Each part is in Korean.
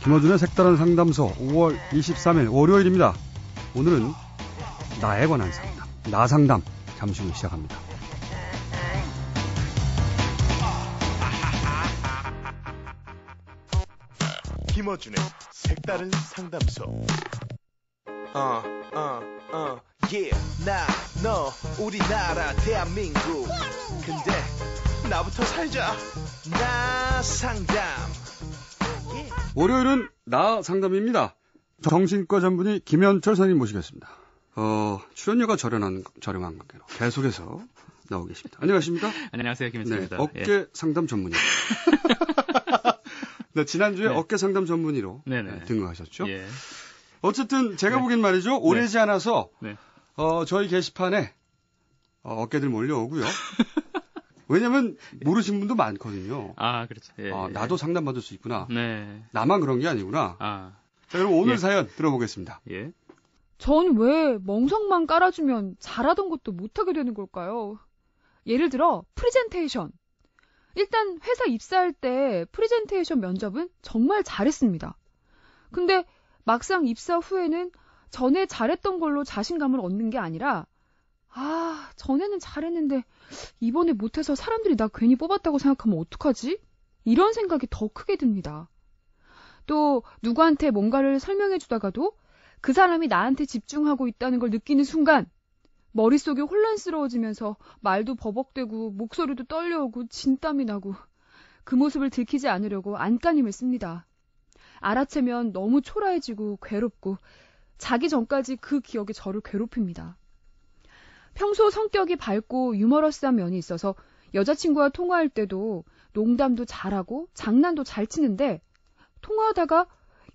김어준의 색다른 상담소 5월 23일 월요일입니다. 오늘은 나에 관한 상담, 나 상담 잠시 후 시작합니다. 김어준의 색다른 상담소. 나, 너, 우리나라 대한민국. 근데 나부터 살자. 나 상담. 월요일은 나 상담입니다. 정신과 전문의 김현철 선생님 모시겠습니다. 출연료가 저렴한 관계로 계속해서 나오고 계십니다. 안녕하십니까? 안녕하세요, 김현철입니다. 네, 어깨 상담 전문의. 네, 지난주에 네. 어깨 상담 전문의로 등극하셨죠? 예. 어쨌든 제가 보기엔 말이죠. 오래지 않아서 저희 게시판에 어깨들 몰려오고요. 왜냐면 모르신 분도 많거든요. 아, 그렇죠. 예, 나도 상담받을 수 있구나. 네. 나만 그런 게 아니구나. 자, 그럼 오늘 사연 들어보겠습니다. 예. 전 왜 멍석만 깔아주면 잘하던 것도 못하게 되는 걸까요? 예를 들어 프레젠테이션. 일단 회사 입사할 때 프레젠테이션 면접은 정말 잘했습니다. 근데 막상 입사 후에는 전에 잘했던 걸로 자신감을 얻는 게 아니라 전에는 잘했는데 이번에 못해서 사람들이 나 괜히 뽑았다고 생각하면 어떡하지? 이런 생각이 더 크게 듭니다. 또 누구한테 뭔가를 설명해 주다가도 그 사람이 나한테 집중하고 있다는 걸 느끼는 순간 머릿속이 혼란스러워지면서 말도 버벅대고 목소리도 떨려오고 진땀이 나고 그 모습을 들키지 않으려고 안간힘을 씁니다. 알아채면 너무 초라해지고 괴롭고 자기 전까지 그 기억이 저를 괴롭힙니다. 평소 성격이 밝고 유머러스한 면이 있어서 여자친구와 통화할 때도 농담도 잘하고 장난도 잘 치는데 통화하다가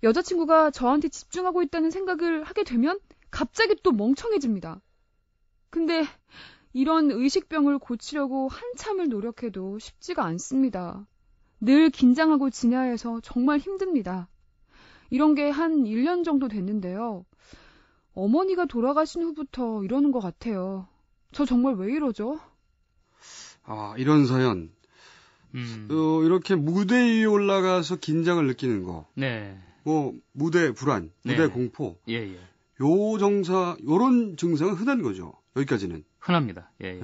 여자친구가 저한테 집중하고 있다는 생각을 하게 되면 갑자기 또 멍청해집니다. 근데 이런 의식병을 고치려고 한참을 노력해도 쉽지가 않습니다. 늘 긴장하고 지내야 해서 정말 힘듭니다. 이런 게 한 1년 정도 됐는데요. 어머니가 돌아가신 후부터 이러는 것 같아요. 저 정말 왜 이러죠? 이런 사연. 이렇게 무대 위에 올라가서 긴장을 느끼는 거. 네. 무대 불안, 무대 공포. 예. 요런 증상은 흔한 거죠. 여기까지는. 흔합니다. 예.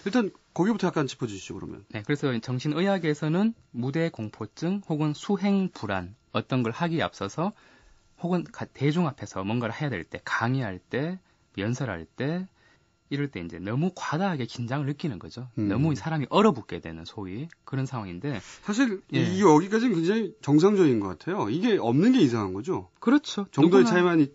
일단 거기부터 약간 짚어주시죠, 그러면. 네. 그래서 정신의학에서는 무대 공포증 혹은 수행 불안, 어떤 걸 하기에 앞서서 혹은 대중 앞에서 뭔가를 해야 될 때, 강의할 때, 연설할 때, 이럴 때 이제 너무 과다하게 긴장을 느끼는 거죠. 너무 사람이 얼어붙게 되는 소위 그런 상황인데. 사실 이 여기까지는 굉장히 정상적인 것 같아요. 이게 없는 게 이상한 거죠. 그렇죠. 정도의 차이는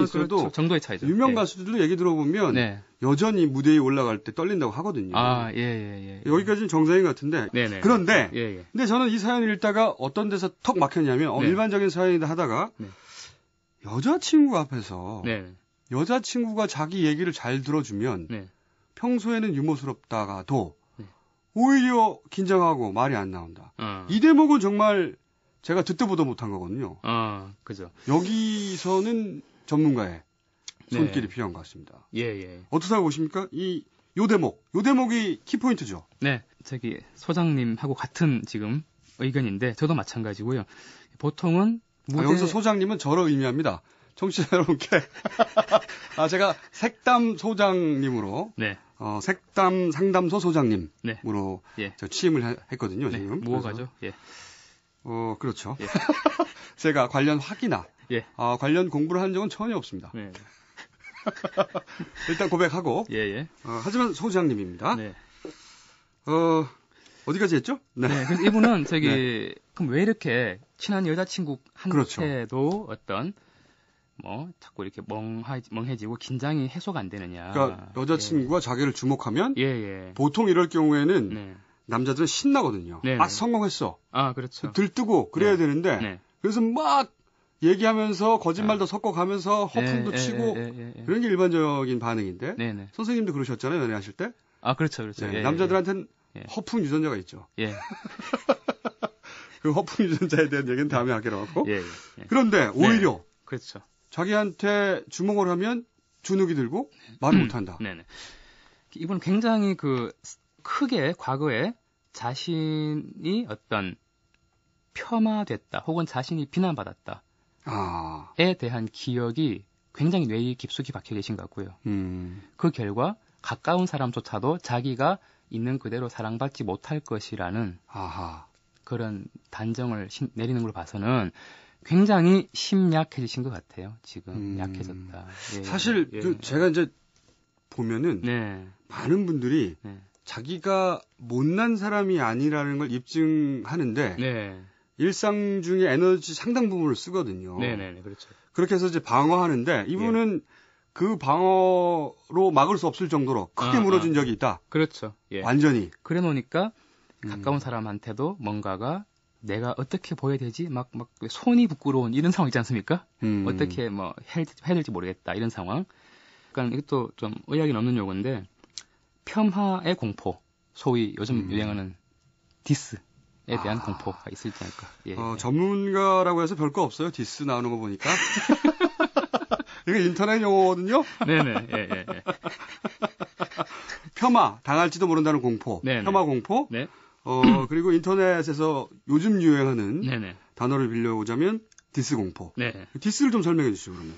있어도 그렇죠. 정도의 차이죠. 유명 가수들도 얘기 들어보면 여전히 무대 위에 올라갈 때 떨린다고 하거든요. 예. 여기까지는 정상인 것 같은데. 그런데 근데 저는 이 사연을 읽다가 어떤 데서 턱 막혔냐면 일반적인 사연이다 하다가 여자친구 앞에서 여자친구가 자기 얘기를 잘 들어주면 평소에는 유머스럽다가도 오히려 긴장하고 말이 안 나온다. 이 대목은 정말 제가 듣도 보도 못한 거거든요. 그죠. 여기서는 전문가의 손길이 필요한 것 같습니다. 예. 어떻게 보십니까? 요 대목이 키포인트죠. 네, 소장님하고 같은 지금 의견인데 저도 마찬가지고요. 보통은 여기서 소장님은 저를 의미합니다. 청취자 여러분께 제가 색담 소장님으로 색담 상담소 소장님으로 제가 취임을 했거든요. 지금 무어가죠. 그렇죠. 제가 관련 학위나 관련 공부를 한 적은 전혀 없습니다. 일단 고백하고 하지만 소장님입니다. 어디까지 했죠? 그래서 이분은 그럼 왜 이렇게 친한 여자친구한테도 그렇죠. 어떤 자꾸 이렇게 멍해지고 긴장이 해소가 안 되느냐. 그러니까 여자친구가 자기를 주목하면 보통 이럴 경우에는 남자들은 신나거든요. 성공했어. 그렇죠. 들뜨고 그래야 되는데 그래서 막 얘기하면서 거짓말도 섞어가면서 허풍도 치고 그런 게 일반적인 반응인데 선생님도 그러셨잖아요. 연애하실 때. 그렇죠. 남자들한테는 허풍 유전자가 있죠. 그 허풍 유전자에 대한 얘기는 다음에 하기로 하고. 그런데 오히려 그렇죠. 자기한테 주목을 하면 주눅이 들고 말을 못한다. 이분은 굉장히 크게 과거에 자신이 어떤 폄하됐다 혹은 자신이 비난받았다에 대한 기억이 굉장히 뇌에 깊숙이 박혀 계신 것 같고요. 그 결과 가까운 사람조차도 자기가 있는 그대로 사랑받지 못할 것이라는 그런 단정을 내리는 걸 봐서는 굉장히 심약해지신 것 같아요. 지금 약해졌다. 예, 사실 제가 이제 보면은 많은 분들이 자기가 못난 사람이 아니라는 걸 입증하는데 일상 중에 에너지 상당 부분을 쓰거든요. 그렇죠. 그렇게 해서 이제 방어하는데 이분은 그 방어로 막을 수 없을 정도로 크게 무너진 적이 있다. 그렇죠. 완전히. 그래 놓으니까 가까운 사람한테도 뭔가가 내가 어떻게 보여야 되지? 막 손이 부끄러운 이런 상황 있지 않습니까? 어떻게 뭐 해야 될지 모르겠다 이런 상황. 그러니까 이것도 좀 의학이 없는 용어인데 폄하의 공포, 소위 요즘 유행하는 디스에 대한 공포가 있을지 않을까. 전문가라고 해서 별거 없어요. 디스 나오는 거 보니까. 이게 인터넷 용어거든요. 폄하, 당할지도 모른다는 공포, 폄하 공포. 그리고 인터넷에서 요즘 유행하는 단어를 빌려오자면 디스 공포. 디스를 좀 설명해 주시죠, 그러면.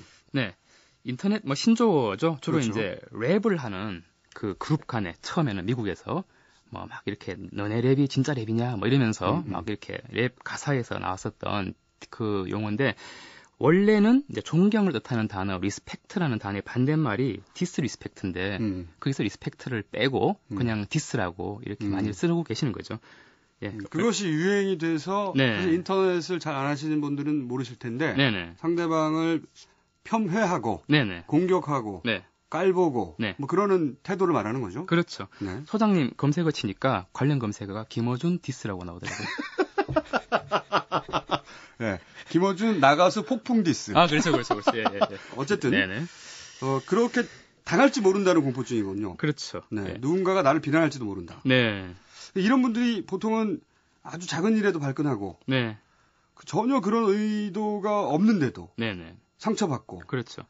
인터넷 뭐 신조어죠. 주로 그렇죠. 이제 랩을 하는 그 그룹 간에 처음에는 미국에서 뭐 막 이렇게 너네 랩이 진짜 랩이냐 뭐 이러면서 막 이렇게 랩 가사에서 나왔었던 그 용어인데 원래는 이제 존경을 뜻하는 단어 리스펙트라는 단어의 반대말이 디스리스펙트인데 거기서 리스펙트를 빼고 그냥 디스라고 이렇게 많이 쓰고 계시는 거죠. 그것이 유행이 돼서 사실 인터넷을 잘 안 하시는 분들은 모르실 텐데 상대방을 폄훼하고 공격하고 깔보고 뭐 그러는 태도를 말하는 거죠. 그렇죠. 소장님 검색어 치니까 관련 검색어가 김어준 디스라고 나오더라고요. 김어준 나가수 폭풍 디스. 그렇죠. 어쨌든 그렇게 당할지 모른다는 공포증이군요. 그렇죠. 누군가가 나를 비난할지도 모른다. 이런 분들이 보통은 아주 작은 일에도 발끈하고 전혀 그런 의도가 없는데도 상처받고. 그렇죠.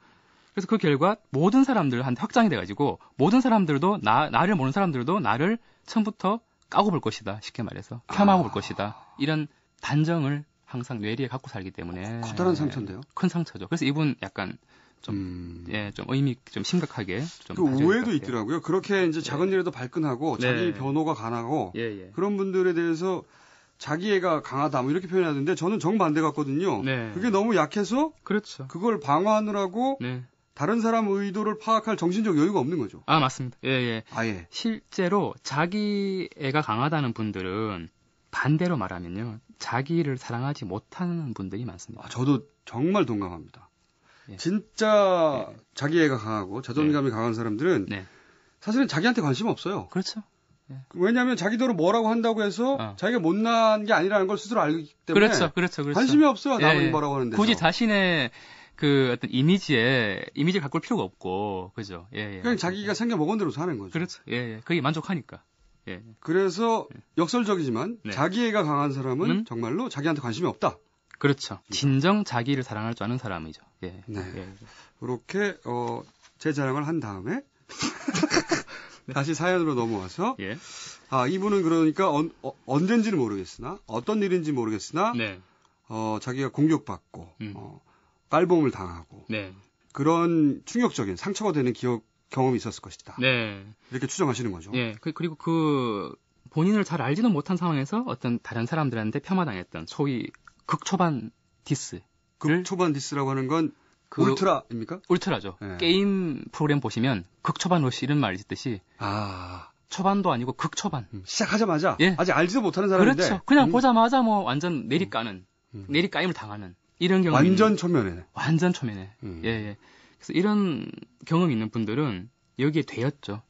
그래서 그 결과 모든 사람들한테 확장이 돼가지고 모든 사람들도 나를 모르는 사람들도 나를 처음부터 까고 볼 것이다. 쉽게 말해서 폄하하고 볼 것이다. 이런 단정을 항상 뇌리에 갖고 살기 때문에 커다란 상처인데요. 큰 상처죠. 그래서 이분 약간 좀 의미 좀 심각하게 좀 그 오해도 있더라고요. 그렇게 이제 작은 일에도 발끈하고 자기 변호가 강하고 그런 분들에 대해서 자기애가 강하다 뭐 이렇게 표현하는데 저는 정반대 같거든요. 그게 너무 약해서 그렇죠. 그걸 방어하느라고 다른 사람 의도를 파악할 정신적 여유가 없는 거죠. 맞습니다. 아예. 실제로 자기애가 강하다는 분들은 반대로 말하면요. 자기를 사랑하지 못하는 분들이 많습니다. 저도 정말 동감합니다. 진짜 자기애가 강하고 자존감이 강한 사람들은 사실은 자기한테 관심 없어요. 그렇죠. 왜냐하면 자기대로 뭐라고 한다고 해서 자기가 못난 게 아니라는 걸 스스로 알기 때문에 그렇죠. 관심이 없어요. 남이 뭐라고 하는데 굳이 자신의 그 어떤 이미지를 갖고 올 필요가 없고 그죠. 그냥 자기가 생겨 먹은 대로 사는 거죠. 그렇죠. 그게 만족하니까. 그래서 역설적이지만 자기애가 강한 사람은 정말로 자기한테 관심이 없다. 그렇죠. 진정 자기를 사랑할 줄 아는 사람이죠. 그렇게 제 자랑을 한 다음에 다시 사연으로 넘어와서 이분은 그러니까 언젠지는 모르겠으나 어떤 일인지 모르겠으나 자기가 공격받고 깔봄을 당하고 그런 충격적인 상처가 되는 경험이 있었을 것이다. 이렇게 추정하시는 거죠. 그리고 그 본인을 잘 알지도 못한 상황에서 어떤 다른 사람들한테 폄하당했던 소위 극초반 디스. 극초반 디스라고 하는 건 울트라입니까? 울트라죠. 게임 프로그램 보시면 극초반 러시 이런 말이 있듯이 초반도 아니고 극초반. 시작하자마자 아직 알지도 못하는 사람인데 그렇죠. 그냥 보자마자 뭐 완전 내리까는 내리까임을 당하는 이런 경험이 완전 초면에. 그래서 이런 경험이 있는 분들은 여기에 되었죠.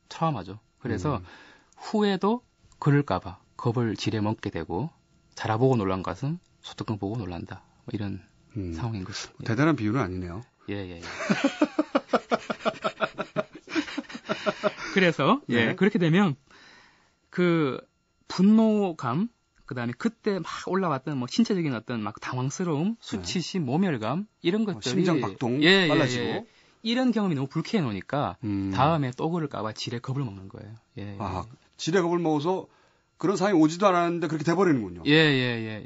트라우마죠. 그래서 후에도 그럴까봐 겁을 지레먹게 되고 자라보고 놀란 것은 소뚜껑 보고 놀란다. 뭐 이런 상황인 거죠. 대단한 비유는 아니네요. 그래서 그렇게 되면 그 분노감, 그다음에 그때 막 올라왔던 뭐 신체적인 어떤 막 당황스러움, 수치심, 모멸감 이런 것들이 심장 박동 빨라지고 이런 경험이 너무 불쾌해 놓으니까 다음에 또 그럴까봐 지레 겁을 먹는 거예요. 지레 겁을 먹어서 그런 상황이 오지도 않았는데 그렇게 돼버리는군요. 예.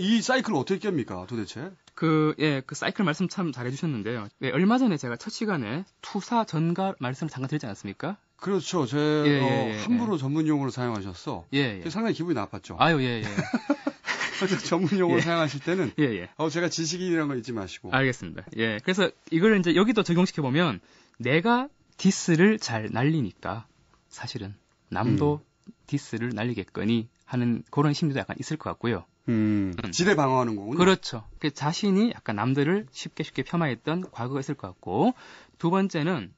이 사이클을 어떻게 깹니까, 도대체? 그 사이클 말씀 참 잘해주셨는데, 얼마 전에 제가 첫 시간에 투사 전가 말씀을 잠깐 드리지 않았습니까? 그렇죠. 함부로 전문 용어로 사용하셨어. 상당히 기분이 나빴죠. 예. 전문 용어로 사용하실 때는, 제가 지식인이라는 거 잊지 마시고. 알겠습니다. 그래서 이걸 이제 여기도 적용시켜보면, 내가 디스를 잘 날리니까, 사실은, 남도 디스를 날리겠거니 하는 그런 심리도 약간 있을 것 같고요. 지레 방어하는 거군요. 그렇죠. 자신이 약간 남들을 쉽게 폄하했던 과거가 있을 것 같고, 두 번째는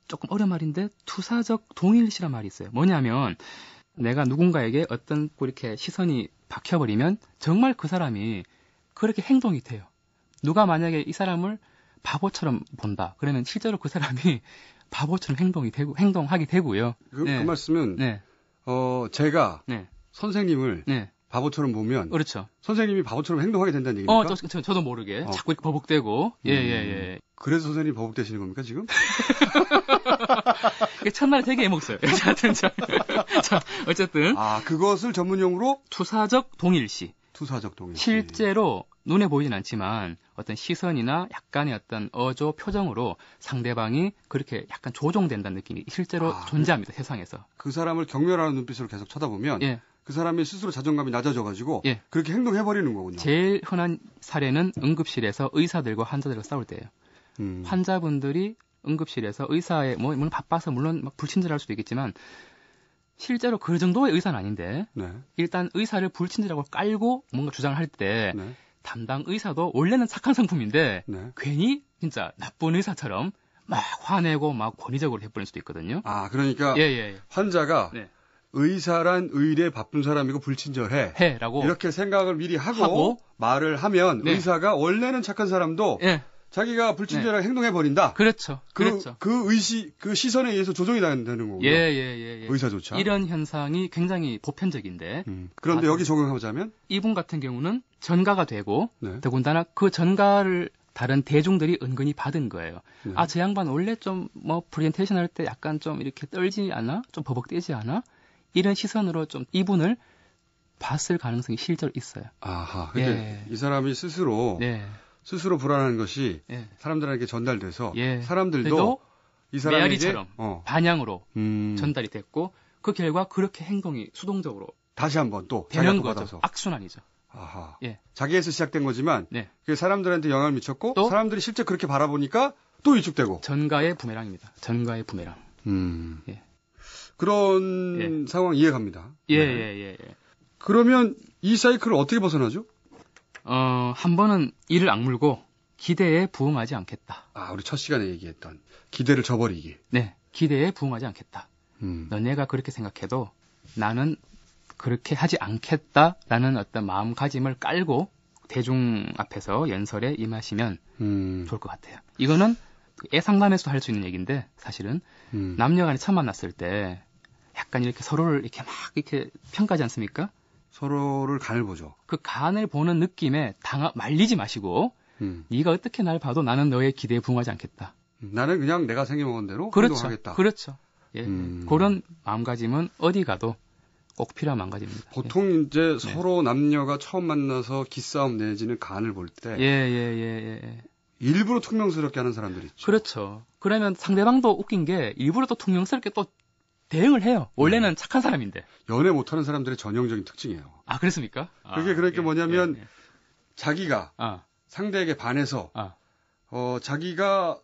조금 어려운 말인데 투사적 동일시란 말이 있어요. 뭐냐면 내가 누군가에게 어떤 이렇게 시선이 박혀버리면 정말 그 사람이 그렇게 행동이 돼요. 누가 만약에 이 사람을 바보처럼 본다. 그러면 실제로 그 사람이 바보처럼 행동하게 되고요. 그 말씀은 제가 선생님을 바보처럼 보면 그렇죠. 선생님이 바보처럼 행동하게 된다는 얘기입니까? 저도 모르게 자꾸 이렇게 버벅대고 그래서 선생님이 버벅대시는 겁니까 지금? 첫날에 되게 애먹어요. 어쨌든 그것을 전문용어로 투사적 동일시. 실제로 눈에 보이진 않지만 어떤 시선이나 약간의 어떤 어조 표정으로 상대방이 그렇게 약간 조종된다는 느낌이 실제로 존재합니다. 세상에서. 그 사람을 경멸하는 눈빛으로 계속 쳐다보면 그 사람이 스스로 자존감이 낮아져가지고 그렇게 행동해버리는 거군요. 제일 흔한 사례는 응급실에서 의사들과 환자들과 싸울 때예요. 환자분들이 응급실에서 의사의 물론 바빠서 물론 막 불친절할 수도 있겠지만 실제로 그 정도의 의사는 아닌데 일단 의사를 불친절하고 깔고 뭔가 주장을 할 때 담당 의사도 원래는 착한 상품인데 괜히 진짜 나쁜 의사처럼 막 화내고 막 권위적으로 해버릴 수도 있거든요. 그러니까 환자가 의사란 의뢰 바쁜 사람이고 불친절해. 라고 이렇게 생각을 미리 하고 말을 하면 의사가 원래는 착한 사람도 자기가 불친절하게 행동해버린다. 그렇죠. 그 시선에 의해서 조종이 되는 거고요. 의사조차. 이런 현상이 굉장히 보편적인데. 그런데 여기 적용하자면? 이분 같은 경우는 전가가 되고, 더군다나 그 전가를 다른 대중들이 은근히 받은 거예요. 저 양반 원래 좀 프레젠테이션 할 때 약간 좀 이렇게 떨지 않아? 좀 버벅대지 않아? 이런 시선으로 좀 이분을 봤을 가능성이 실제로 있어요. 근데 이 사람이 스스로 불안한 것이 사람들에게 전달돼서 사람들도 이 사람에게 메아리처럼 반향으로 전달이 됐고 그 결과 그렇게 행동이 수동적으로 다시 한번 또 되는 거죠. 악순환이죠. 자기에서 시작된 거지만 그게 사람들한테 영향을 미쳤고 또 사람들이 실제 그렇게 바라보니까 또 위축되고 전가의 부메랑입니다. 전가의 부메랑. 그런 상황 이해갑니다. 그러면 이 사이클을 어떻게 벗어나죠? 한 번은 이를 악물고 기대에 부응하지 않겠다. 우리 첫 시간에 얘기했던 기대를 저버리기. 기대에 부응하지 않겠다. 너네가 그렇게 생각해도 나는 그렇게 하지 않겠다라는 어떤 마음가짐을 깔고 대중 앞에서 연설에 임하시면 좋을 것 같아요. 이거는 애상담에서도 할 수 있는 얘기인데 사실은 남녀간에 처음 만났을 때 약간 이렇게 서로를 이렇게 막 이렇게 평가하지 않습니까? 서로를 간을 보죠. 그 간을 보는 느낌에 말리지 마시고 네가 어떻게 날 봐도 나는 너의 기대에 부응하지 않겠다. 나는 그냥 내가 생겨먹은 대로 행동하겠다. 그렇죠. 그런 마음가짐은 어디 가도 꼭 필요한 마음가짐입니다. 보통 이제 서로 남녀가 처음 만나서 기싸움 내지는 간을 볼 때 일부러 퉁명스럽게 하는 사람들이 있죠. 그렇죠. 그러면 상대방도 웃긴 게 일부러 또 퉁명스럽게 또 대응을 해요. 원래는 착한 사람인데. 연애 못하는 사람들의 전형적인 특징이에요. 그렇습니까? 그게 그러니까 뭐냐면 자기가 상대에게 반해서 자기가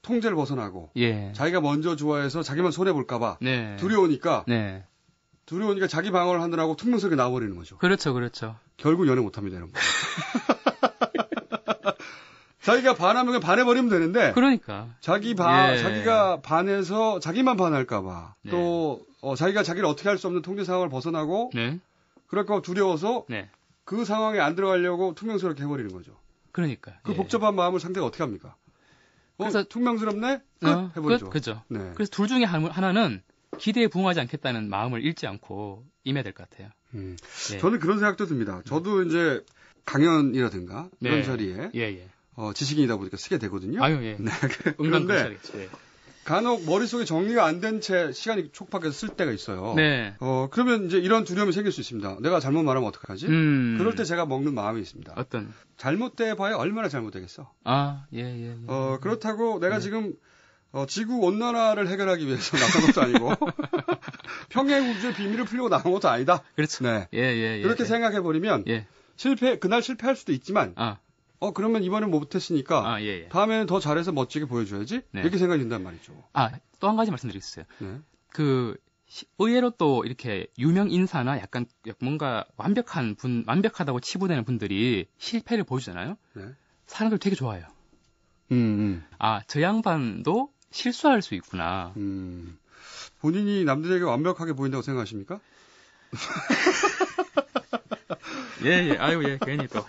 통제를 벗어나고 자기가 먼저 좋아해서 자기만 손해볼까 봐 두려우니까 자기 방어를 하느라고 퉁명스럽게 나와버리는 거죠. 그렇죠. 결국 연애 못합니다. 이런 거. 자기가 반하면 반해버리면 되는데. 그러니까. 자기가 반해서 자기만 반할까봐. 또, 자기가 자기를 어떻게 할 수 없는 통제 상황을 벗어나고. 그럴까 두려워서. 그 상황에 안 들어가려고 퉁명스럽게 해버리는 거죠. 그러니까. 그 복잡한 마음을 상대가 어떻게 합니까? 그래서 퉁명스럽네? 끝! 해버리죠. 그죠. 그래서 둘 중에 하나는 기대에 부응하지 않겠다는 마음을 잃지 않고 임해야 될 것 같아요. 저는 그런 생각도 듭니다. 저도 이제 강연이라든가 이런 자리에. 지식인이다 보니까 쓰게 되거든요. 그런데 간혹 머릿속에 정리가 안 된 채 시간이 촉박해서 쓸 때가 있어요. 네. 그러면 이제 이런 두려움이 생길 수 있습니다. 내가 잘못 말하면 어떡하지? 그럴 때 제가 먹는 마음이 있습니다. 어떤? 잘못돼 봐야 얼마나 잘못되겠어. 예. 그렇다고 내가 지금 지구 온난화를 해결하기 위해서 나간 것도 아니고 평행 우주의 비밀을 풀려고 나간 것도 아니다. 그렇죠. 네. 예. 그렇게 생각해 버리면 그날 실패할 수도 있지만 그러면 이번엔 못했으니까 다음에는 더 잘해서 멋지게 보여줘야지. 네. 이렇게 생각이 든단 말이죠. 또 한 가지 말씀드리겠어요. 네. 의외로 또 이렇게 유명 인사나 약간 뭔가 완벽하다고 치부되는 분들이 실패를 보여주잖아요. 네. 사람들 되게 좋아해요. 저 양반도 실수할 수 있구나. 본인이 남들에게 완벽하게 보인다고 생각하십니까? 괜히 또,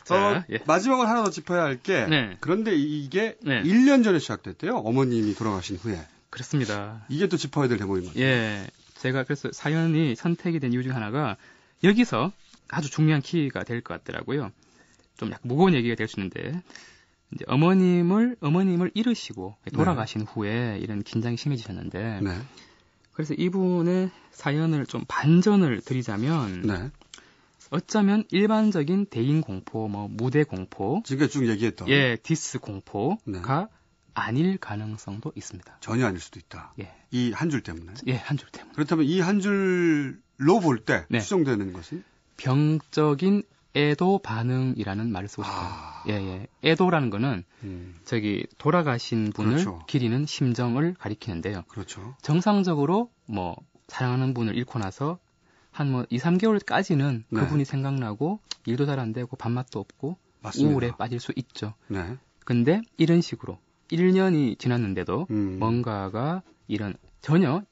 자, 마지막으로 하나 더 짚어야 할 게, 그런데 이게 1년 전에 시작됐대요. 어머님이 돌아가신 후에. 그렇습니다. 이게 또 짚어야 될 대목인 것 같아요. 제가 그래서 사연이 선택이 된 이유 중 하나가 여기서 아주 중요한 키가 될 것 같더라고요. 좀 약간 무거운 얘기가 될 수 있는데, 이제 어머님을 잃으시고 돌아가신 후에 이런 긴장이 심해지셨는데, 그래서 이분의 사연을 좀 반전을 드리자면, 어쩌면 일반적인 대인 공포, 무대 공포, 지금까지 쭉 얘기했던, 디스 공포가 아닐 가능성도 있습니다. 전혀 아닐 수도 있다. 이 한 줄 때문에. 한 줄 때문에. 그렇다면 이 한 줄로 볼 때 추정되는 것은 병적인 애도 반응이라는 말을 쓰고 싶어요. 애도라는 거는 돌아가신 분을 기리는 심정을 가리키는데요. 그렇죠. 정상적으로 사랑하는 분을 잃고 나서 한 2, 3개월까지는 그분이 생각나고 일도 잘 안 되고 밥맛도 없고 맞습니다. 우울에 빠질 수 있죠. 근데 이런 식으로 1년이 지났는데도 뭔가가 전혀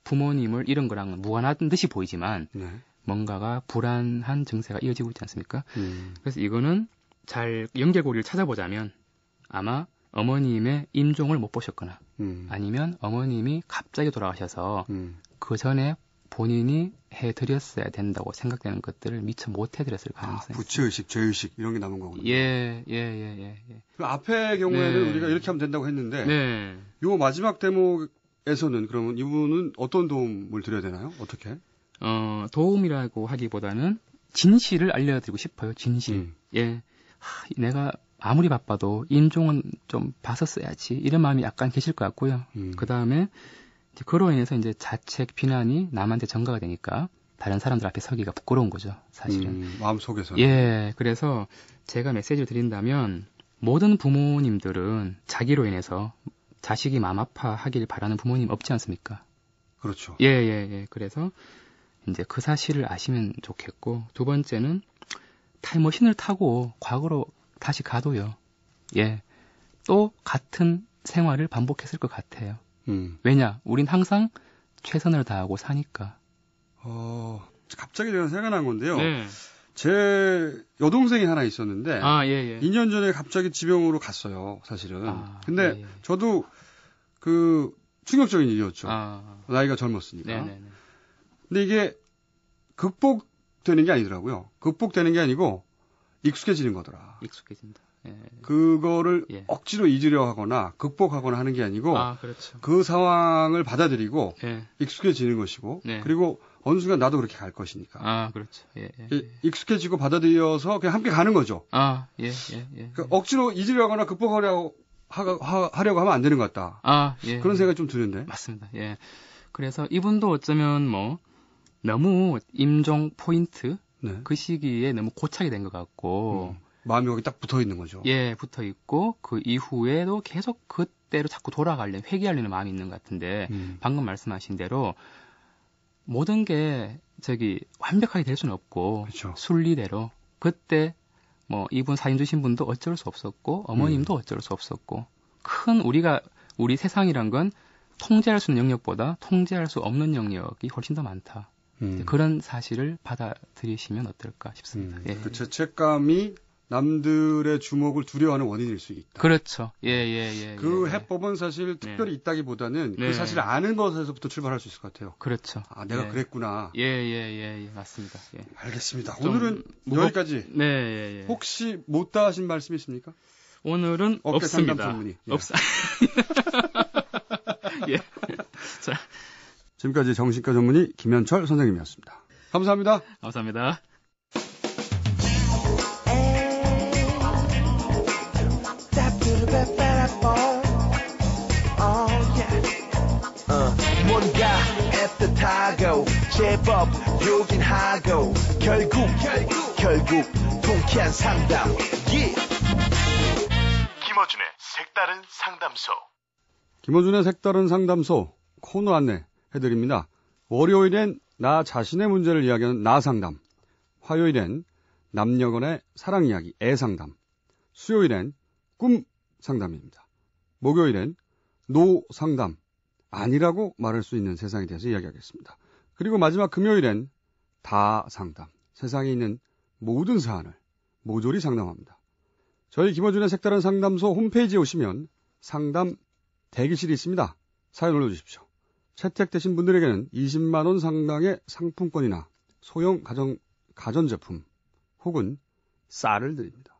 부모님을 잃은 거랑 무관한 듯이 보이지만 뭔가가 불안한 증세가 이어지고 있지 않습니까? 그래서 이거는 잘 연결고리를 찾아보자면 아마 어머님의 임종을 못 보셨거나 아니면 어머님이 갑자기 돌아가셔서 그 전에 본인이 해드렸어야 된다고 생각되는 것들을 미처 못 해드렸을 가능성이 부채의식, 죄의식 이런 게 남은 거군요. 그 앞의 경우에는 우리가 이렇게 하면 된다고 했는데 요 마지막 대목에서는 그러면 이분은 어떤 도움을 드려야 되나요? 어떻게? 도움이라고 하기보다는 진실을 알려드리고 싶어요. 진실. 내가 아무리 바빠도 임종은 좀 봤었어야지 이런 마음이 약간 계실 것 같고요. 그 다음에 그로 인해서 이제 자책, 비난이 남한테 전가가 되니까 다른 사람들 앞에 서기가 부끄러운 거죠, 사실은. 마음속에서. 그래서 제가 메시지를 드린다면 모든 부모님들은 자기로 인해서 자식이 마음 아파하길 바라는 부모님 없지 않습니까? 그렇죠. 그래서 이제 그 사실을 아시면 좋겠고, 두 번째는 타임머신을 타고 과거로 다시 가도요. 또 같은 생활을 반복했을 것 같아요. 왜냐? 우린 항상 최선을 다하고 사니까. 갑자기 제가 생각난 건데요. 제 여동생이 하나 있었는데 2년 전에 갑자기 지병으로 갔어요, 사실은. 근데 저도 충격적인 일이었죠. 나이가 젊었으니까. 근데 이게 극복되는 게 아니더라고요. 극복되는 게 아니고 익숙해지는 거더라. 익숙해진다. 그거를 억지로 잊으려 하거나 극복하거나 하는 게 아니고 그렇죠. 그 상황을 받아들이고 익숙해지는 것이고 그리고 어느 순간 나도 그렇게 갈 것이니까. 그렇죠. 익숙해지고 받아들여서 그냥 함께 가는 거죠. 그러니까 억지로 잊으려 하거나 극복하려고 하면 안 되는 것 같다. 그런 생각이 좀 드는데. 맞습니다. 그래서 이분도 어쩌면 너무 임종 포인트 그 시기에 너무 고착이 된 것 같고 마음이 여기 딱 붙어 있는 거죠. 붙어 있고 그 이후에도 계속 그때로 자꾸 돌아가려는 회귀하려는 마음이 있는 것 같은데 방금 말씀하신 대로 모든 게 완벽하게 될 수는 없고 그렇죠. 순리대로 그때 이분 사연 주신 분도 어쩔 수 없었고 어머님도 어쩔 수 없었고 우리 세상이란 건 통제할 수 있는 영역보다 통제할 수 없는 영역이 훨씬 더 많다. 그런 사실을 받아들이시면 어떨까 싶습니다. 그 죄책감이 남들의 주목을 두려워하는 원인일 수 있다. 그렇죠. 그 해법은 사실 특별히 있다기보다는 그 사실을 아는 것에서부터 출발할 수 있을 것 같아요. 그렇죠. 내가 그랬구나. 맞습니다. 알겠습니다. 오늘은 여기까지. 혹시 못다 하신 말씀이 있습니까? 오늘은 없습니다. 없습니다. 예. 자. 지금까지 정신과 전문의 김현철 선생님이었습니다. 감사합니다. 감사합니다. 뭔가 애틋하고 제법 요긴하고 결국 통쾌한 상담. 김어준의 색다른 상담소. 김어준의 색다른 상담소 코너 안내 해드립니다. 월요일엔 나 자신의 문제를 이야기하는 나 상담, 화요일엔 남녀간의 사랑 이야기 애상담, 수요일엔 꿈 상담입니다. 목요일엔 노 상담, 아니라고 말할 수 있는 세상에 대해서 이야기하겠습니다. 그리고 마지막 금요일엔 다 상담, 세상에 있는 모든 사안을 모조리 상담합니다. 저희 김어준의 색다른 상담소 홈페이지에 오시면 상담 대기실이 있습니다. 사연 올려주십시오. 채택되신 분들에게는 20만 원 상당의 상품권이나 소형 가전제품 혹은 쌀을 드립니다.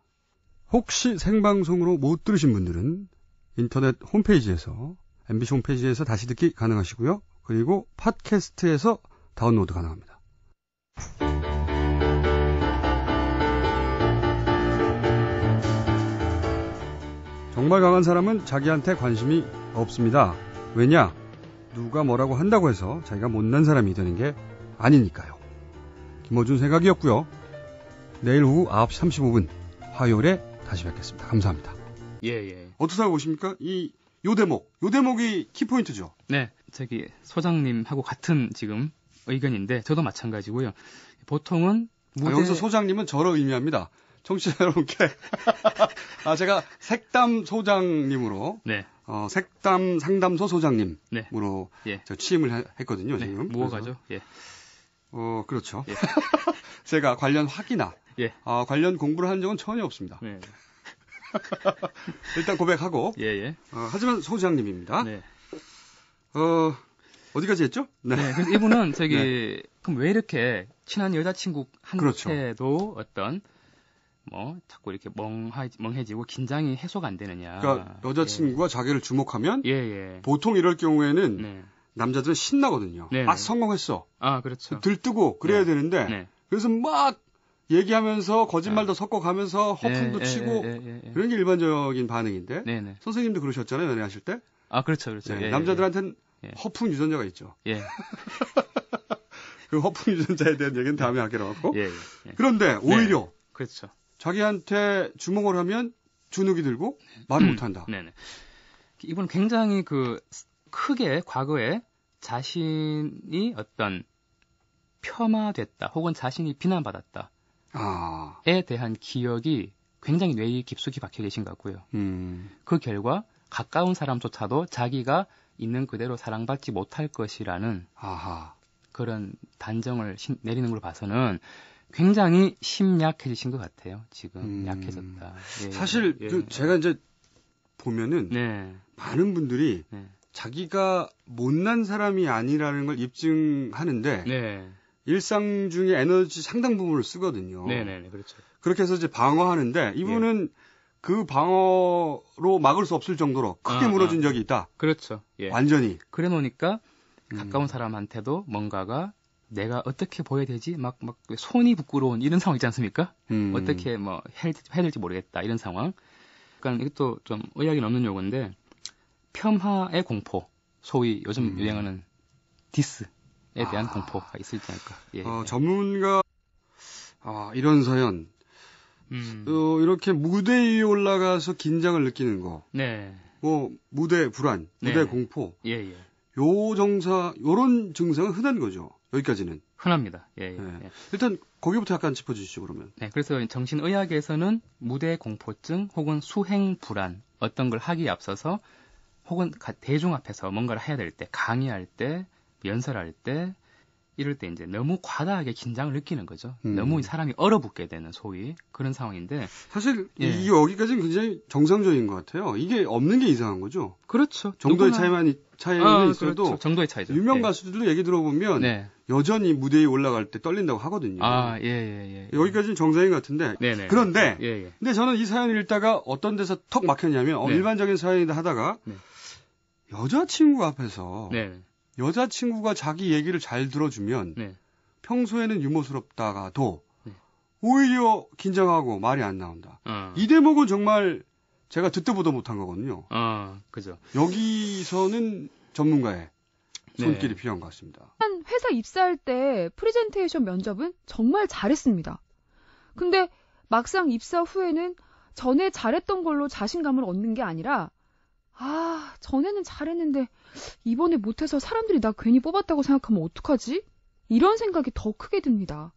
혹시 생방송으로 못 들으신 분들은 인터넷 홈페이지에서 MBC 홈페이지에서 다시 듣기 가능하시고요. 그리고 팟캐스트에서 다운로드 가능합니다. 정말 강한 사람은 자기한테 관심이 없습니다. 왜냐? 누가 뭐라고 한다고 해서 자기가 못난 사람이 되는 게 아니니까요. 김어준 생각이었고요. 내일 오후 9시 35분 화요일에 다시 뵙겠습니다. 감사합니다. 예. 어떻게 생각하십니까? 요 대목이 키포인트죠? 네, 소장님하고 같은 지금 의견인데 저도 마찬가지고요. 보통은 여기서 소장님은 저를 의미합니다. 청취자 여러분께 제가 색담 소장님으로 네. 색담 상담소 소장님으로 네. 예. 저 취임을 했거든요. 네. 지금. 무허가죠? 예. 그렇죠. 예. 제가 관련 학위나 예. 관련 공부를 한 적은 전혀 없습니다. 네. 일단 고백하고. 예. 하지만 소장님입니다. 네. 어디까지 했죠? 네. 그래서 이분은 그럼 왜 이렇게 친한 여자친구한테도 그렇죠. 어떤 자꾸 이렇게 멍해지고 긴장이 해소가 안 되느냐. 그러니까 여자친구가 자기를 주목하면 예. 보통 이럴 경우에는 남자들은 신나거든요. 성공했어. 그렇죠. 들뜨고 그래야 되는데 그래서 막 얘기하면서 거짓말도 섞어가면서 허풍도 치고 그런 게 일반적인 반응인데 선생님도 그러셨잖아요. 연애하실 때. 그렇죠. 남자들한테는 허풍 유전자가 있죠. 예. 그 허풍 유전자에 대한 얘기는 다음에 하기로 하고. 그런데 오히려 그렇죠. 자기한테 주목을 하면 주눅이 들고 말을 못한다. 네네. 이분은 굉장히 크게 과거에 자신이 어떤 폄하됐다 혹은 자신이 비난받았다에 대한 기억이 굉장히 뇌에 깊숙이 박혀 계신 것 같고요. 그 결과 가까운 사람조차도 자기가 있는 그대로 사랑받지 못할 것이라는 그런 단정을 내리는 걸 봐서는 굉장히 심약해지신 것 같아요. 지금 약해졌다. 사실 제가 이제 보면은 많은 분들이 자기가 못난 사람이 아니라는 걸 입증하는데 일상 중에 에너지 상당 부분을 쓰거든요. 네네, 그렇죠. 그렇게 해서 이제 방어하는데 이분은 그 방어로 막을 수 없을 정도로 크게 무너진 적이 있다. 그렇죠. 완전히. 그래 놓으니까 가까운 사람한테도 뭔가가 내가 어떻게 보여야 되지? 막 손이 부끄러운 이런 상황 있지 않습니까? 어떻게 해야 될지 모르겠다. 이런 상황. 그러니까 이것도 좀 의학이 없는 용어인데 폄하의 공포. 소위 요즘 유행하는 디스에 대한 공포가 있을지 않을까. 전문가 이런 사연. 이렇게 무대 위에 올라가서 긴장을 느끼는 거. 무대 불안, 무대 공포. 요런 증상은 흔한 거죠. 여기까지는. 흔합니다. 일단 거기부터 약간 짚어주시죠, 그러면. 그래서 정신의학에서는 무대 공포증 혹은 수행 불안, 어떤 걸 하기에 앞서서 혹은 대중 앞에서 뭔가를 해야 될 때, 강의할 때, 연설할 때, 이럴 때 이제 너무 과다하게 긴장을 느끼는 거죠. 너무 사람이 얼어붙게 되는 소위 그런 상황인데. 사실 여기까지는 굉장히 정상적인 것 같아요. 이게 없는 게 이상한 거죠. 그렇죠. 정도의 차이는 있어도 그렇죠. 정도의 차이죠. 유명 가수들도 얘기 들어보면 여전히 무대에 올라갈 때 떨린다고 하거든요. 여기까지는 정상인 것 같은데. 그런데 근데 저는 이 사연을 읽다가 어떤 데서 턱 막혔냐면 일반적인 사연이다 하다가 여자친구 앞에서 네. 여자친구가 자기 얘기를 잘 들어주면 네. 평소에는 유머스럽다가도 오히려 긴장하고 말이 안 나온다. 이 대목은 정말 제가 듣도 보도 못한 거거든요. 그죠. 여기서는 전문가의 손길이 필요한 것 같습니다. 한 회사 입사할 때 프레젠테이션 면접은 정말 잘했습니다. 근데 막상 입사 후에는 전에 잘했던 걸로 자신감을 얻는 게 아니라 전에는 잘했는데 이번에 못해서 사람들이 나 괜히 뽑았다고 생각하면 어떡하지? 이런 생각이 더 크게 듭니다.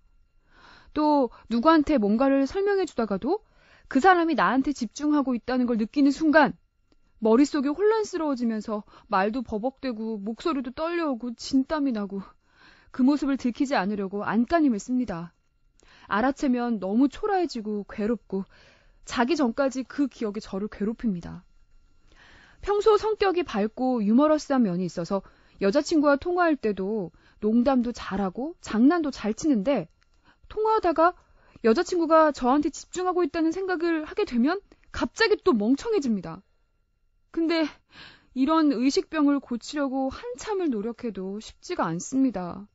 또 누구한테 뭔가를 설명해 주다가도 그 사람이 나한테 집중하고 있다는 걸 느끼는 순간 머릿속이 혼란스러워지면서 말도 버벅대고 목소리도 떨려오고 진땀이 나고 그 모습을 들키지 않으려고 안간힘을 씁니다. 알아채면 너무 초라해지고 괴롭고 자기 전까지 그 기억이 저를 괴롭힙니다. 평소 성격이 밝고 유머러스한 면이 있어서 여자친구와 통화할 때도 농담도 잘하고 장난도 잘 치는데 통화하다가 여자친구가 저한테 집중하고 있다는 생각을 하게 되면 갑자기 또 멍청해집니다. 근데 이런 의식병을 고치려고 한참을 노력해도 쉽지가 않습니다.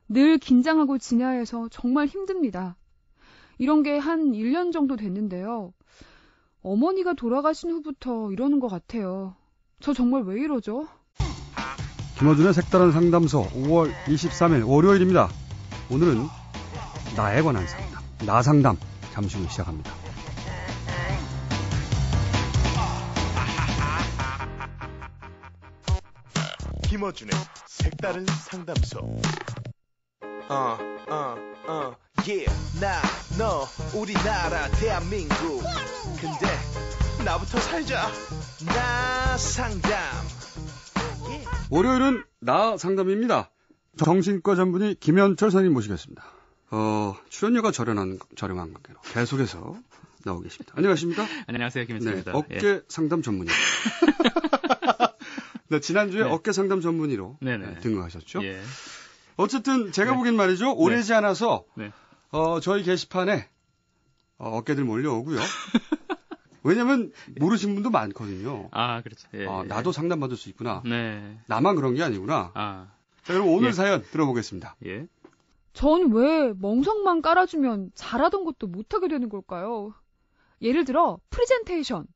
늘 긴장하고 지내야 해서 정말 힘듭니다. 이런 게 한 1년 정도 됐는데요. 어머니가 돌아가신 후부터 이러는 것 같아요. 저 정말 왜 이러죠? 김어준의 색다른 상담소 5월 23일 월요일입니다. 오늘은 나에 관한 상담, 나 상담 잠시 후 시작합니다. 김어준의 색다른 상담소. 나, 너, 우리나라, 대한민국. 근데 나부터 살자. 나 상담. 월요일은 나 상담입니다. 정신과 전문의 김현철 선생님 모시겠습니다. 출연료가 저렴한 관계로 계속해서 나오고 계십니다. 안녕하십니까? 안녕하세요, 김현철입니다. 네, 어깨 상담 전문의. 네, 지난주에 어깨 상담 전문의로 등극하셨죠? 예. 어쨌든 제가 보기엔 말이죠. 오래지 않아서 저희 게시판에 어깨들 몰려오고요. 왜냐면 모르신 분도 많거든요. 그렇죠. 예, 나도 상담받을 수 있구나. 네. 나만 그런 게 아니구나. 자, 그럼 오늘 사연 들어보겠습니다. 예. 전 왜 멍석만 깔아주면 잘하던 것도 못하게 되는 걸까요? 예를 들어 프레젠테이션.